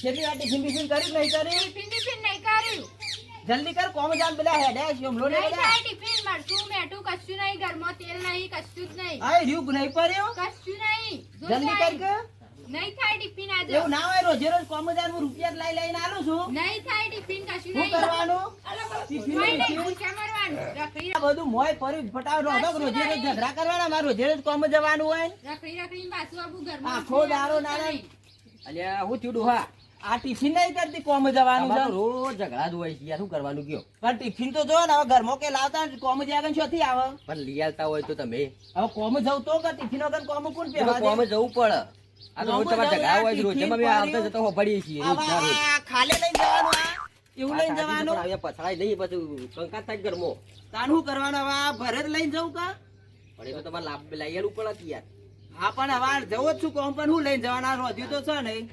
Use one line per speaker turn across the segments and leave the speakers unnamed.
કેટલી વાર ટિફિન બિફિન કર્યું નહીં કર્યું?
ટિફિન નહીં કર્યું.
જલ્દી કર કોમ જાન પેલા હેડે શોમલો ને
નહીં
બધા.
થાય ટિફિન મરચું મેઠું કશું નહીં ઘરમાં તેલ નહીં કશું જ નહીં.
આય રીગ નહીં પડ્યો.
કશું નહીં. જો
જલ્દી
થાય.
કર કે.
નહીં થાય ટિફિન આજે.
એવું ના હોય રોજે રોજ કોમ જાન હું રૂપિયા લઈ લઈને આલું છું.
નહીં થાય ટિફિન કશું
શું
નહીં.
કરવાનું? ટિફિન
કોઈ નહીં
ટિફિન.
ભૂખ્યા મરવાનું. રખડી
આ બધું મોય ફરી ફટાવ રોજ રોજે રોજ ઝઘડા કરવાના મારે રોજે રોજ કોમ જવાનું હોય.
રખડીને પાછું આવું ઘરમાં.
આખો દારો નાના અલ્યા હું થયું ડોહા આ ટિફિન નહીં કરતી કોમ જવાનું છે.
રોજ ઝઘડા જ હોય છે યાર, શું કરવાનું કયો?
પણ ટિફિન તો જો ને હવે ઘરમાં કે લાવતા ને કોમ જ્યાં શોથી આવે.
પણ લઈ આવતા હોય તો તમે
હવે કોમ જવું તો કે ટિફિન વગર કોમ કોણ
તો
પહેવા દે?
કોમે જવું પડે. આ તો રોજ
કોમે
તમારે ઝઘડા હોય છે, રોજ
ટિફિન
એમાં બી આવતા
પાડ્યું.
જતા હોભળીએ છીએ રોજ ના રોજ.
આવા ખાલે લઈને જવાનું આ એવું લઈને
આ સાચી છે,
જવાનું.
પણ અહીંયા પછડાય નહીં પછી કંકાસ થાય ઘરમાં.
તાન શું કરવાનું હવે આ ભરે જ લઈને જવું કા?
પણ એ તો તમારે લાભ લઈ આવવું પડે કે યાર.
હા પણ હવે આ જવો જ છું કોમ પણ હું લઈને જવાના રોધ્યું તો છે નહીં.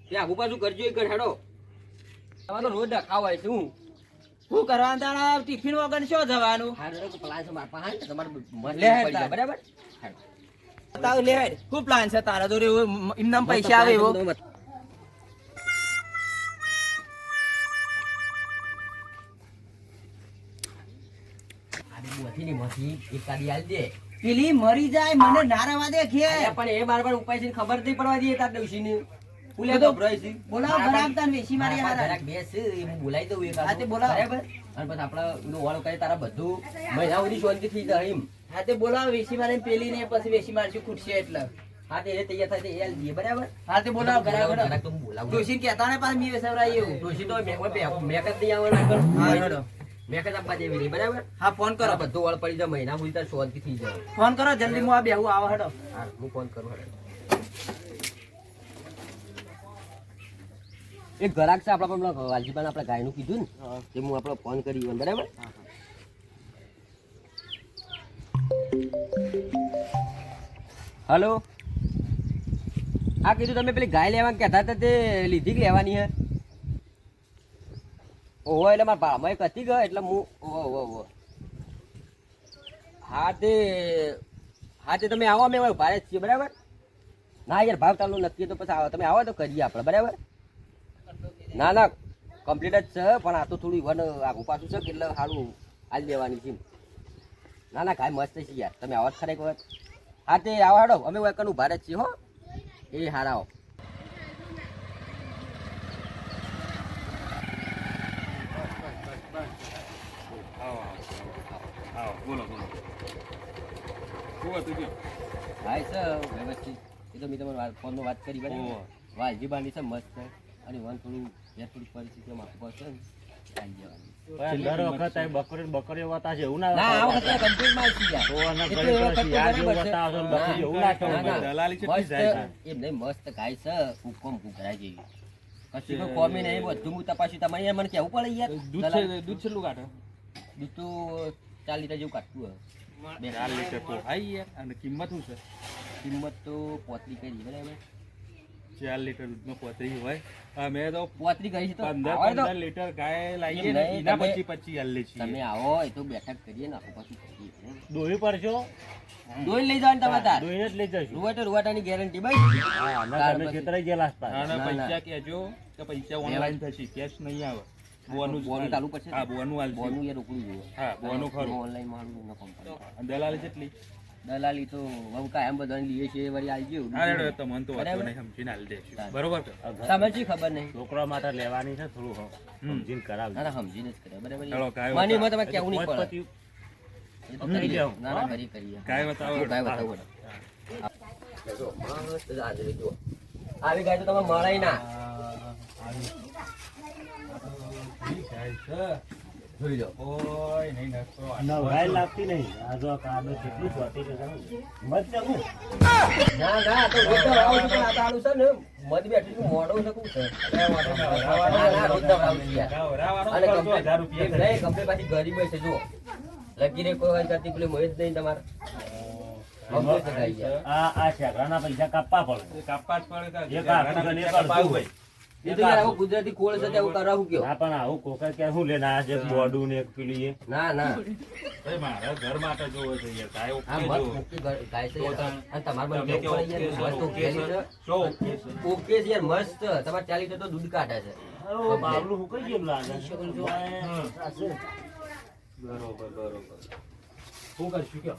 તે આગુ પાછું કરજો એ કર હેડો. તમારે તો રોજ ડખાવ હોય શું?
શું કરવાનું તારા ટિફિન વગર શું જવાનું?
હા હેડો, પ્લાન છે મારા પાસે, હા, તમારે મસ્ત
લે હેડ
પડી જાય,
તાર.
બરાબર? હેડ.
તાવ લે હેડ. શું પ્લાન છે તારા જોડે એવો એમનામ પૈસા આવે એવો?
આની બોથીની મોથી એકાદી આલી દે.
પેલી મરી જાય મને ના રહેવા દે ઘેર.
અલ્યા પણ એ બાર ઉપાય છે ખબર નહીં પડવા દે તાર ડોશીને. ફૂલે
બધો
ગભરાય છે.
બોલાવો બરાબર તાન વેચી મારી
મારા
હારા.
જરાક બેસ, એ હું બોલાવી દઉં એકાદું.
હા, તે બોલાવો.
બરાબર? અને પછી આપણે એનો વાળો કરે તારા બધું મહિના સુધી શાંતિ થઈ જાય એમ.
હા તે બોલાવો વેચી મારી પેલી ને પછી વેચી મારશું ખૂટશે એટલે.
હા તે એ તૈયાર થાય તે એ આલી દઈએ, બરાબર?
હા તે બોલાવો બરાબર.
જરાક તો હું બોલાવું.
ડોશીને કહેતા ને પાછા મી વેસવરાય એવું.
ડોશી તો મેક જ નહીં આવવાના આગળ.
હા હેડો.
મેક જ આપવા દેવી નહીં, બરાબર?
હા ફોન કરો.
તારા બધું વાળ પડી જાય મહિના સુધી તાર શાંતિ થઈ જાય.
ફોન કરો જલ્દી હું આ બેહું આવો હેડો.
હા હું ફોન કરું હેડો. એક ગ્રાહક છે આપણા પણ વાલજીબાને આપણે ગાયનું કીધું ને તે હું આપણો ફોન કરી ઈવન, બરાબર? હલો, હા કીધું તમે પેલી ગાય લેવા કહેતા હતા તે લીધી કે લેવાની હે? ઓહો એટલે મારા ભામાં એક હતી ગયો એટલે હું ઓહો હા તે તમે આવો અમે ભારે જ છીએ, બરાબર? ના યાર ભાવ ચાલુ નક્કી તો પછી આવો તમે આવો તો કરીએ આપણે, બરાબર? ના ના કમ્પ્લીટ જ છે પણ આ તો થોડું વન આગું પાછું છે એટલે સારું હાલ દેવાની છે. ના ના કાંઈ મસ્ત છે યાર, તમે આવો જ ખરેખર વખત. હા તે આવો હેડો, અમે વકનું ભારત છીએ હો. એ હારા આવો. ભાઈ સર વ્યવસ્થિત એ તો મેં તમારે ફોનમાં વાત કરી, બરાબર? વાલજી બાંધી છે મસ્ત અને વન થોડું થોડી પરિસ્થિતિમાં પડશે ને આવી જવાની.
દર વખત આ બકરીઓ વાતા છે એવું ના
ના આ વખતે કમ્પ્લીટ માં આવી ગયા.
તો આના
એટલે
ઘણી
એ વખત
પછી આ જેવું
બરાબર છે.
બતાવો છો ને બકરી એવું ના
ના, ના.
કરો. દલાલી કેટલી
મસ્ત
જાય છે?
એમ નહીં મસ્ત ગાય છે કુકમ કુકરાઈ જેવી કશું કોઈ કોમી નહીં, બધું હું તપાસ્યું તમારે યાર મને કેવું પડે યાર.
દૂધ છેલ્લું કાઢો
દૂધ તો 4 લીટર જેવું કાઢતું હોય.
4 લીટર તો હાઈ યાર. અને કિંમત શું છે?
કિંમત તો 35 કરી, બરાબર?
4 લીટર દૂધનો 35 હોય. અમે તો
35 કરી છે તો
15
આવો તો
15 લીટર ગાય લાવીએ
એમ
ને
નહીં,
એના
તમે-
25 આલીએ છીએ.
તમે આવો એ તો બેઠક કરીએ ને આખું પાછું કરીએ.
દોહી પર છો
દોઈ લઈ જવાનું તમારે તાર
દોહીને જ લઈ જશું.
રૂવાટાની ગેરંટી ભાઈ.
હા ના
તાર
તમે
પછી-
ખેતરાઈ ગયેલા હતા.
ના, ના.
પૈસા કહેજો કે પૈસા ઓનલાઈન થશે, કેશ નહીં આવે. બોનું જ
બોનું ચાલુ પડશે.
હા બોનું હાલશે.
બોનું યાર રોકડું જોઈએ.
હા બોનું ખરું.
ઓનલાઈન મારું ન કંપની.
અને દલાલી કેટલી?
દલાલી તો હવે કાયમ બધાને લઈએ છીએ વળી આવી ગયું.
હા રેડો તો મન તો વાંધો
બરાબર.
નહીં, સમજીને હાલ દેશું.
ચાલ.
બરોબર કે?
તમે શી ખબર નહીં.
છોકરા માટે લેવાની છે થોડું સમજીને કરાવજો.
ના ના સમજીને જ કરે, બરાબર?
ચાલો, ગાય
મને
બતાવો.
તમે કેવું નહીં પડે.
પતિ-
એ તો
સમજી
કરી
જાઓ.
ના ના કરીએ.
ગાય બતાવો.
ગાય બતાવો. જો, મસ્ત ગાજરી જુઓ. આવી ગાય તો તમે મળાય ના. જોઈ લો.
ઓય નહીં નખતો.
નવાઈ લાગતી નહીં. આ જો કાદો કેટલું સ્વાતી છે જાણો. મત જવું.
ના ના તો રોજ દવડાવું છું, પણ આ તાળું છે ને મધ બેઠી છું, મોઢું છે કું છે. ના ના રોજ દવડાવું છું યાર.
રાવાનો
અને
ખર્ચો
કમ્પ્લેટ
1000 રૂપિયા
નહીં, કમ્પ્લેટ પાછી ગરીબ છે જુઓ. લગીને કોઈ વાર કરતી પેલી મોહિત નહીં તમારે. કમ્પ્લેટ છે ગાય યાર.
આ શેકડાના પૈસા કાપવા પડે.
કાપવા જ પડે.
એક હાથનું ગણે કાઢવું હોય.
એ તો યાર આવું કુદરતી કોળ છે તે આવું કરાવું કયો?
ના પણ આવું કોકા કે શું લેના આ જે બોડું ને એક પેલું એ
ના ના
ભાઈ મારા ઘર માટે જોવો છે યાર કાંઈ
આ
ઓકે
મત
જોવો.
મૂકી ગાય છે યાર. અને તમારે
તમે
મને
કે
કેવું પડે યાર, મસ્ત
ઓકે
ઓકે
છે,
છે.
શું ઓકે છે?
ઓકે છે યાર, મસ્ત. તમારે 40 લીટર તો દૂધ કાઢે છે.
ઓ બાબલું હું કઈ ગયું લાગે
હા.
સાચે.
બરોબર બરોબર
શું કરશું કયો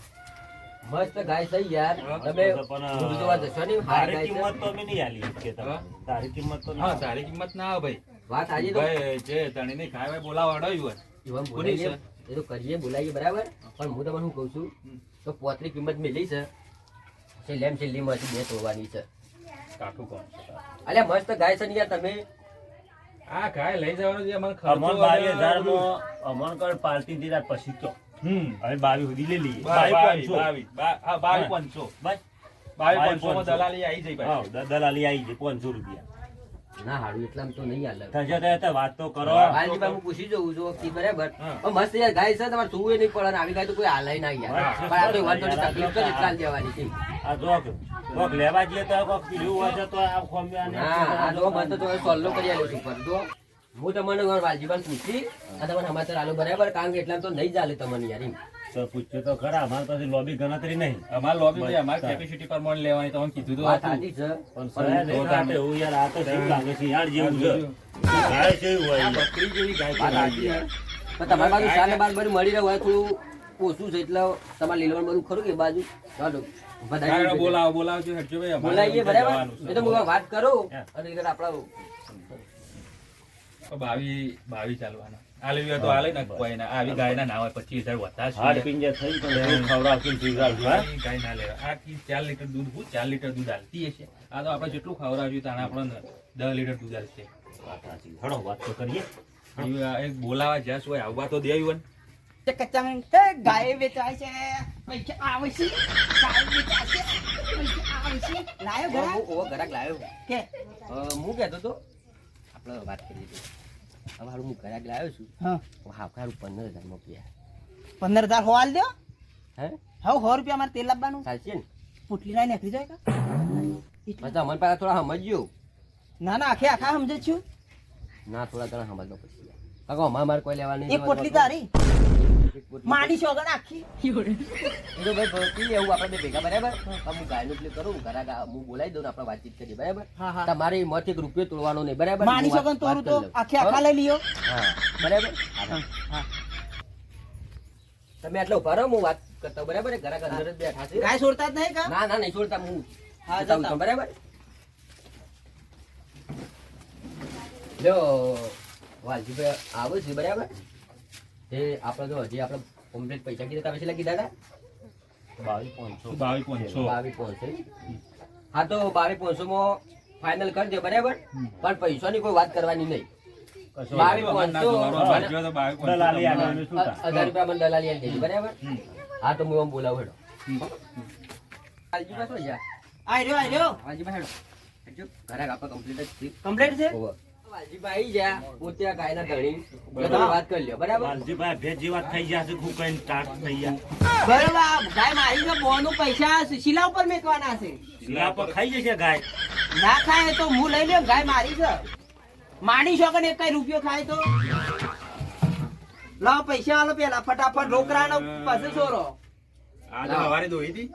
મસ્ત ગાય છે યાર.
હા,
તમે
પણ
દૂધ જોવા જશો ને, હારી
તારી
ગાય છે.
કિંમત તો અમે નહીં આલી કે તમે.
હા?
તારી કિંમત તો
હા
ના
તારી કિંમત ના આવે ભાઈ.
વાત આજે તો
ભાઈ જે તણી ની ખાય ભાઈ બોલાવા અડાયું
ઈવન
કોની
બોલાવીએ, એ તો કરીએ બોલાવીએ બરાબર, પણ હું તમને શું કહું છું, તો પોતની કિંમત મેલી છે, છેલ્લેમ છેલ્લી માંથી 2 તોડવાની છે.
કાઠું કોણ છે?
અલ્યા મસ્ત ગાય છે ને યાર. તમે
આ ખાય લઈ જવાનું છે મને
અમન
ખર્ચો
22,000 માં અમન કર પાલટી દીધા પછી કયો
હમ
હવે 22 સુધી લઈ લઈએ
22,500
બસ
22,500 માં દલાલી આવી જાય
હા
પાછી.
દલાલી આવી ગઈ 500 રૂપિયા
ના હાડું એટલામાં તો નહીં હાલે.
થશે તો વાત તો કરો
હાલજી ભાઈ હું પૂછી જોઉં છું કે બરાબર,
હા.
પણ મસ્ત યાર ગાય છે, તમારે સુવું નહીં પડે, અને આવી ગાય તો કોઈ હાલે ના યાર.
હા.
પણ આ તો ઈવન થોડી તકલીફ જ એટલા દેવાની છે.
આ જો કોક લેવા જઈએ તો કોક પીલું હોય છે તો આ ખોમ્યા
હા આ જો મને તો સોલ્વ કરી આલ્યો છું, પણ જો હું તમને વાલજીભાઈ પૂછી અને તમને સમાચાર આલો બરાબર, કારણ કે એટલા તો નહીં ચાલે તમને યાર એમ.
તો પૂછ્યું તો ખરા અમારે પાસે લોબી ગણતરી નહીં
અમારે લોબી ભાઈ અમારે
બસ.
કેપેસિટી પ્રમાણે લેવાની તમને કીધું તો
વાત
હતું.
સાચી છે,
પણ
પણ
સહેજ એક હાથે એવું યાર આ તો ઠીક લાગે છે યાર જેવું છે ગાય છે એવું હોય
આ બકરી જેવી ગાય
વાત સાચી છે. પણ તમારી બાજુ સાલે બાર બધું મળી રહ્યું હોય થોડું ઓછું છે, એટલે તમારે લીલવણ બધું ખરું કે એ બાજુ ચાલો
કાંઈ બોલાવજો હેડજો ભાઈ અમારે
બોલાવીએ
ત્યાં
બરાબર.
જવાનું છે.
એ તો હું વાત કરું
હા.
અને એ આપડા
તો 22 ચાલવાના આલવી હોય તો આલે ને કોઈ ના આવી ગાયના ના હોય 25,000 વધતા છે.
હાડ પિંજર થઈ પણ એવું ખવડાવતું પીવડાવતું, હા?
આવી ગાય ના લેવાય. આ કી 4 લીટર દૂધ હું 4 લીટર દૂધ આલતી હશે. આ તો આપણે જેટલું ખવડાવ્યું તાણે આપણને 10 લીટર દૂધ આલશે.
વાત સાચી. હળો વાત તો કરીએ
એવું આ એક બોલાવા જ્યાં હોય આવવા તો દેવું
ગાય વેચાય છે, પૈસા આવે છે, ગાય વેચાય છે, પૈસા આવે છે. લાયો ઘરા
ઓવો ઘરાક લાવ્યો
કે
હું કહેતો તો આપણે વાત કરી હતી. હવે હારું હું ઘરાક લાવ્યો છું,
હા
હારું 15,000 માં પીયા.
15,000 હોવાલ દો.
હે
હવે 100 રૂપિયા મારે તેલ લાવવાનું,
સાચી ને?
પુટલી ના નીકળી જાય કા?
પછી અમને પાછા થોડા સમજ્યો
ના ના આખે આખા સમજે છું.
ના, થોડા ઘણા સમજવા પછી કાકા અમારે કોઈ લેવા નહીં
એક પોટલી તારી
એક પોટલી.
માડી સોગન આખી.
એ તો ભાઈ પી લેવું આપણે બે ભેગા બરાબર. હવે હું ગાયનું પેલું કરું, ઘરાક હું બોલાવી દઉં ને આપણે વાતચીત કરીએ બરાબર.
હા હા
તમારે મત 1 રૂપિયો તોડવાનો નહીં બરાબર.
માડી
હું વાત-
સોગન તોરું
વાત
તો
કરી લઉં.
આખે આખા લઈ લ્યો.
હા બરાબર.
હા હા
તમે આટલા ઉભા રહો, હું વાત કરતા હોઉં, બરાબર. ઘરાક અંદર જ બેઠા છે.
ગાય છોડતા જ નહીં કા?
ના ના નહીં છોડતા, હું
હા,
બતાવું
જતા.
છું, બરાબર. લ્યો વાલજીભાઈ આવે છે બરાબર. તે આપણે જો હજી આપણે કમ્પ્લીટ પૈસા કીધા હતા, પછી કીધા હતા
22,500
22,500
હા તો 22,500 માં ફાઇનલ કરી દો બરાબર. પણ પૈસાની કોઈ વાત કરવાની નહીં.
કશો
22,500
દલાલી આગળનું શું થાય?
1000 રૂપિયા મને દલાલી આલી દેજો બરાબર.
હમ.
હા તો હું આમ બોલાવું હેડો. વાલજીભાઈ શું છે?
આઈ રહ્યો
વાલજીભાઈ હેડો. હેડજો. ઘરાક આપણે કમ્પ્લીટ જ છે.
કમ્પ્લીટ છે.
હોવે. વાલજીભાઈ આઈ જા પોતે આ ગાયના ધણી. એટલે તમે વાત કરી લ્યો બરાબર.
વાલજીભાઈ ભેજ જેવા થઈ જશે ખૂબ કઈ સ્ટાર્ટ થઈ ગયા
બરોબર આ ગાય મારી છે, બોનું પૈસા શીલા ઉપર મેકવાના છે.
શીલા પર ખાઈ જશે ગાય
ના ખાય તો હું લઈ લ્યો, ગાય મારી છે. માડી સોગન એક કઈ રૂપિયો ખાય તો લાવ પૈસા આલો પેલા ફટાફટ રોકડાનો પછી છોરો
આ તો સવારે દોઈ હતી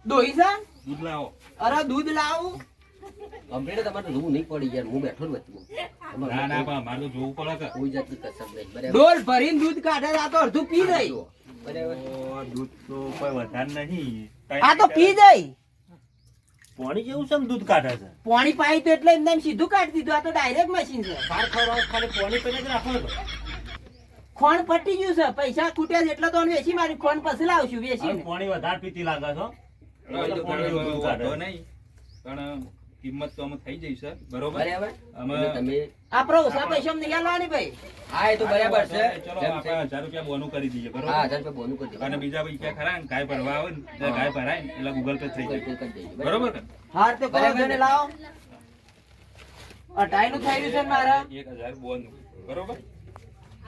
દોહી છે.
દૂધ લાવો.
અરે દૂધ લાવું.
કમ્પ્લીટ તમારે જોવું નહીં પડી યાર, હું બેઠો જ વચ્ચે.
ના ના પણ અમારે તો જોવું પડે કે
કોઈ જાતની કસર નહીં બરાબર.
ડોલ ભરીને દૂધ કાઢે છે, આ તો અડધું પી જાય.
બરાબર.
ઓ, દૂધ તો કોઈ વધારે નહીં
આ તો પી જાય.
પાણી જેવું છે ને દૂધ કાઢે છે
પાણી પાઈ તો એટલે એમને એમ સીધું કાઢી દીધું. આ તો ડાયરેક્ટ મશીન છે.
બાર ખવડાવો ખાલી પાણી પીને જ રાખો તો
ખોણ પટી ગયું છે, પૈસા ખૂટ્યા છે એટલે તો અમે વેચી મારી ખોણ પછી લાવશું
હવે
વેચીને.
પાણી વધારે પીતી લાગે છો
એટલે
પાણી
તો
દૂધ
વાંધો
કાઢે.
નહીં પણ કિંમત તો અમે થઈ જઈ છે બરોબર
બરાબર.
અમે
એટલે તમે
આપણો ઓછા પૈસા નહીં આલવાની ભાઈ.
હા એ તો બરાબર છે.
ચલો
જેમ
આપણે 1000 રૂપિયા બોનું કરી દઈએ
હા
બરોબર
1000 રૂપિયા બોનું કરી
અને
દેજો.
બીજા પૈસા ખરા ને ગાય ભરવા આવે ને એટલે ગાય ભરાય ને એટલે ગૂગલ પે થઈ
Google
જાય
Pay કરી દેજો,
બરોબર ને
હાર તો
બરાબર
કરો
ને?
લાવો. 28 નું થઈ રહ્યું છે ને મારા.
1000 બોનું બરોબર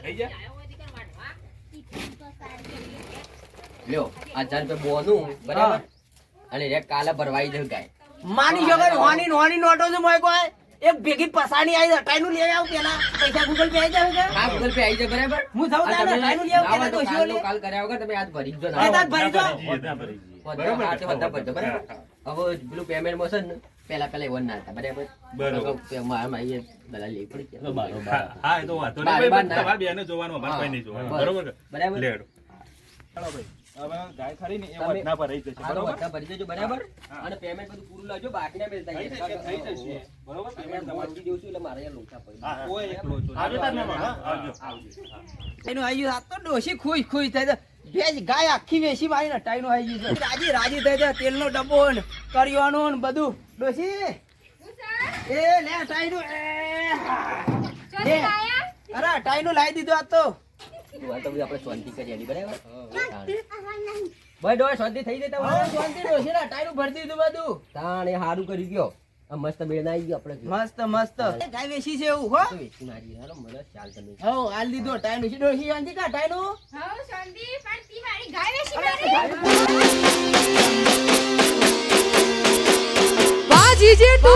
થઈ જાય
લ્યો આ 1000 રૂપિયા બોનું બરાબર. અને રે કાલે ભરવાઈ દે ગાય.
માની છોકરી હોની હોની નોટો છે મોય કોઈ. એક ભેગી પસાણી આવી અટાઈનું લઈ આવું પેલા પૈસા ગૂગલ પે આવી જાવ કે
હા ગૂગલ પે આવી જાય બરાબર
હું જાઉં
આ
તાને
તમે
અટાઈનું લઈ આવું
ના હોય
પેલા
તો
ડોશીઓ
કાલનું
લે
કાલ કર્યા વગર તમે આજ ભરી જ જો
એ તાર ભરી દો
વધના ભરી જઈએ.
બરાબર.
હા, તે બધા ભરજો, બરાબર હવે પેલું પેમેન્ટ માં છે ને પેલા એવન ના હતા બરાબર
બરાબર.
મારા એ દલાલ લેવી પડી છે.
હા, એ તો વાંધો
બાર
નહીં.
બાર
ભાઈ,
ના.
તમારે બેને જોવાનું, અમારે
હા.
કોઈ નહીં જોવાનું.
બરાબર.
બરોબર કે?
બરાબર.
લેડો. ચાલો ભાઈ. હવે ગાય ખરી ને એ
તમે-
વધના પર રહી જશે.
હા, તો
બરોબર?
બધા ભરી દેજો બરાબર
હા.
અને પેમેન્ટ બધું પૂરું લાવજો બાકી ના મિલતા
થઈ જશે, થઈ જશે. બરોબર?
પેમેન્ટ તમારું દઉં છું એટલે મારે અહીંયા લોચા પડી
હા, હા. કોઈ એક લોચો નહીં.
આવજો તાર મહેમાન, હા?
આવજો.
એનું આવી ગયું આ તો ડોશી ખુશ ખુશ થઈ જાય ભેજ ગાય આખી વેચી મારી ને ટાઈનું આવી ગયું છે રાજી રાજી થઈ જાય તેલનો ડબ્બો ને કરિયાણું ને બધું ડોશી એ લે ટાઈનું
ચોથી લાયા?
અરે ટાઈનું લાવી દીધું આ તો
આ તો બધું આપણે શાંતિ કરી આલી બરાબર ભાઈ ડોય શાંતિ થઈ જાય
હા,
તમારે
શાંતિ ડોશી ના ટાઈનું ભરી દીધું બધું
તાણ એ સારું કરી ગયો આ મસ્ત બેન આવી ગયો આપણે
મસ્ત મસ્ત એ ગાય વેચી છે એવું હો
તો વેચી મારી હાલો મને ચાલ તમે
હો હાલ દીધો ટાઈનું છે ડોશી આંજી કા ટાઈનું
હઉ, શાંતિ, પણ તી મારી ગાય વેચી મારી.
Baji Jetu.